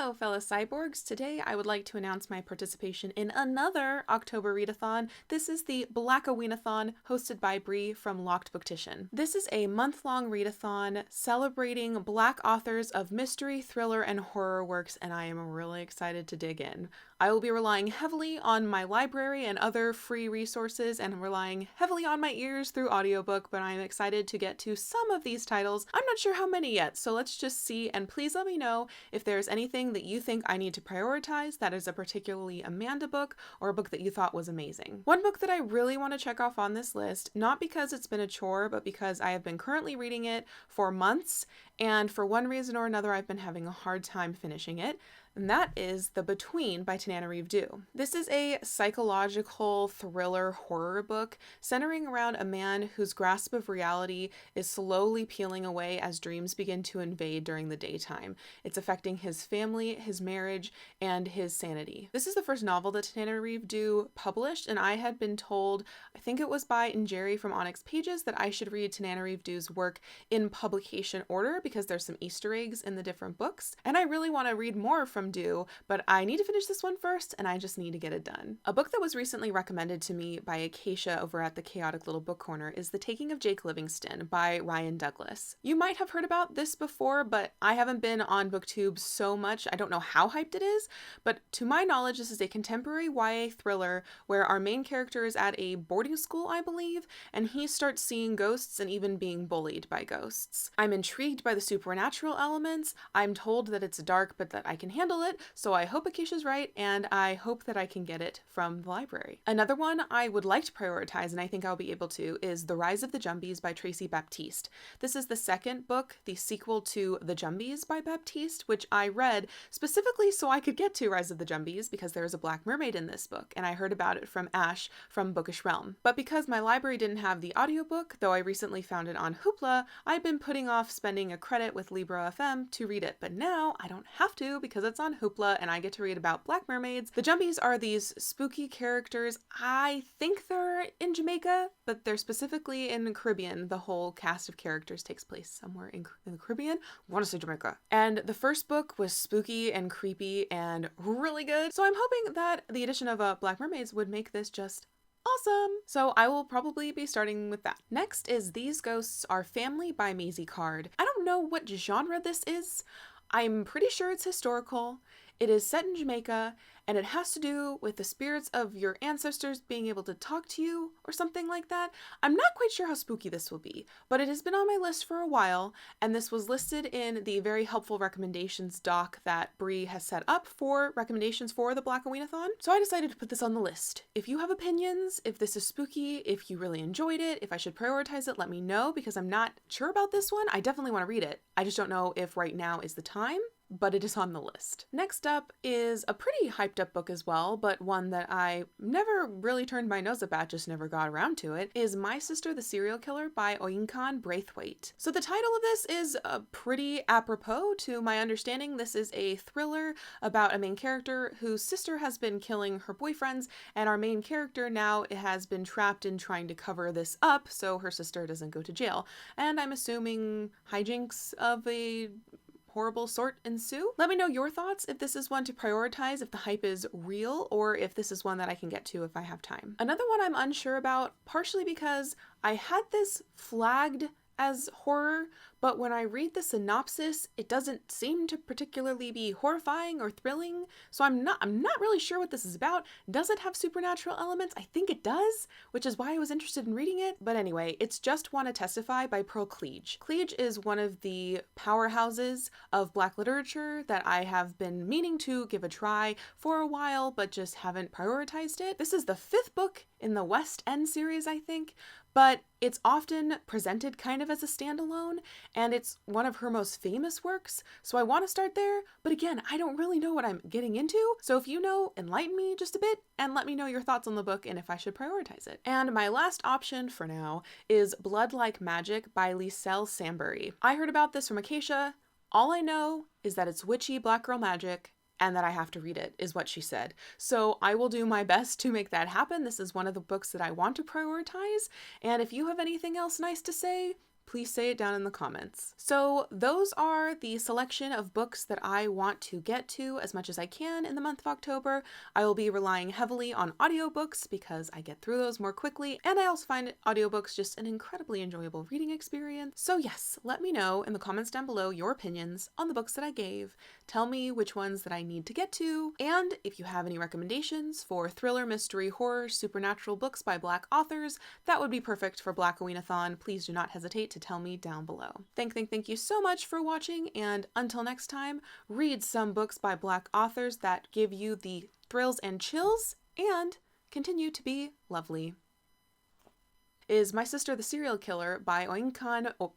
Hello, fellow cyborgs. Today I would like to announce my participation in another October readathon. This is the Blackoweenathon, hosted by Bree from Locked Booktition. This is a month-long readathon celebrating Black authors of mystery, thriller, and horror works, and I am really excited to dig in. I will be relying heavily on my library and other free resources and relying heavily on my ears through audiobook, but I'm excited to get to some of these titles. I'm not sure how many yet, so let's just see, and please let me know if there's anything that you think I need to prioritize that is a particularly Amanda book or a book that you thought was amazing. One book that I really want to check off on this list, not because it's been a chore, but because I have been currently reading it for months, and for one reason or another I've been having a hard time finishing it, and that is The Between by Tananarive Due. This is a psychological thriller horror book centering around a man whose grasp of reality is slowly peeling away as dreams begin to invade during the daytime. It's affecting his family, his marriage, and his sanity. This is the first novel that Tananarive Due published, and I had been told, I think it was by Njeri from Onyx Pages, that I should read Tananarive Due's work in publication order because there's some Easter eggs in the different books, and I really want to read more from Due, but I need to finish this one first, and I just need to get it done. A book that was recently recommended to me by Acacia over at the Chaotic Little Book Corner is The Taking of Jake Livingston by Ryan Douglas. You might have heard about this before, but I haven't been on BookTube so much, I don't know how hyped it is, but to my knowledge, this is a contemporary YA thriller where our main character is at a boarding school, I believe, and he starts seeing ghosts and even being bullied by ghosts. I'm intrigued by the supernatural elements. I'm told that it's dark, but that I can handle it, so I hope Acacia's right, and I hope that I can get it from the library. Another one I would like to prioritize, and I think I'll be able to, is The Rise of the Jumbies by Tracy Baptiste. This is the second book, the sequel to The Jumbies by Baptiste, which I read specifically so I could get to Rise of the Jumbies because there is a black mermaid in this book, and I heard about it from Ash from Bookish Realm. But because my library didn't have the audiobook, though I recently found it on Hoopla, I've been putting off spending a credit with Libro FM to read it, but now I don't have to because it's on Hoopla and I get to read about black mermaids. The Jumbies are these spooky characters. I think they're in Jamaica, but they're specifically in the Caribbean. The whole cast of characters takes place somewhere in the Caribbean. I want to say Jamaica. And the first book was spooky and creepy and really good, so I'm hoping that the addition of black mermaids would make this just awesome! So I will probably be starting with that. Next is These Ghosts Are Family by Maisie Card. I don't know what genre this is. I'm pretty sure it's historical. It is set in Jamaica, and it has to do with the spirits of your ancestors being able to talk to you or something like that. I'm not quite sure how spooky this will be, but it has been on my list for a while, and this was listed in the very helpful recommendations doc that Bree has set up for recommendations for the Blackoweenathon. So I decided to put this on the list. If you have opinions, if this is spooky, if you really enjoyed it, if I should prioritize it, let me know, because I'm not sure about this one. I definitely want to read it. I just don't know if right now is the time, but it is on the list. Next up is a pretty hyped up book as well, but one that I never really turned my nose up at, just never got around to it, is My Sister the Serial Killer by Oyinkan Braithwaite. So the title of this is pretty apropos to my understanding. This is a thriller about a main character whose sister has been killing her boyfriends, and our main character now has been trapped in trying to cover this up so her sister doesn't go to jail. And I'm assuming hijinks of a horrible sort ensue. Let me know your thoughts if this is one to prioritize, if the hype is real, or if this is one that I can get to if I have time. Another one I'm unsure about, partially because I had this flagged as horror, but when I read the synopsis, it doesn't seem to particularly be horrifying or thrilling, so I'm not really sure what this is about. Does it have supernatural elements? I think it does, which is why I was interested in reading it. But anyway, it's Just Wanna Testify by Pearl Cleage. Cleage is one of the powerhouses of Black literature that I have been meaning to give a try for a while, but just haven't prioritized it. This is the 5th book in the West End series, I think, but it's often presented kind of as a standalone, and it's one of her most famous works, so I want to start there, but again, I don't really know what I'm getting into, so if you know, enlighten me just a bit, and let me know your thoughts on the book and if I should prioritize it. And my last option for now is Bloodlike Magic by Liselle Sambury. I heard about this from Acacia. All I know is that it's witchy black girl magic, and that I have to read it, is what she said. So I will do my best to make that happen. This is one of the books that I want to prioritize, and if you have anything else nice to say, please say it down in the comments. So those are the selection of books that I want to get to as much as I can in the month of October. I will be relying heavily on audiobooks because I get through those more quickly, and I also find audiobooks just an incredibly enjoyable reading experience. So yes, let me know in the comments down below your opinions on the books that I gave. Tell me which ones that I need to get to, and if you have any recommendations for thriller, mystery, horror, supernatural books by Black authors, that would be perfect for Blackoweenathon. Please do not hesitate to tell me down below. Thank you so much for watching, and until next time, read some books by Black authors that give you the thrills and chills, and continue to be lovely. Is My Sister the Serial Killer by Oinkan... Oh.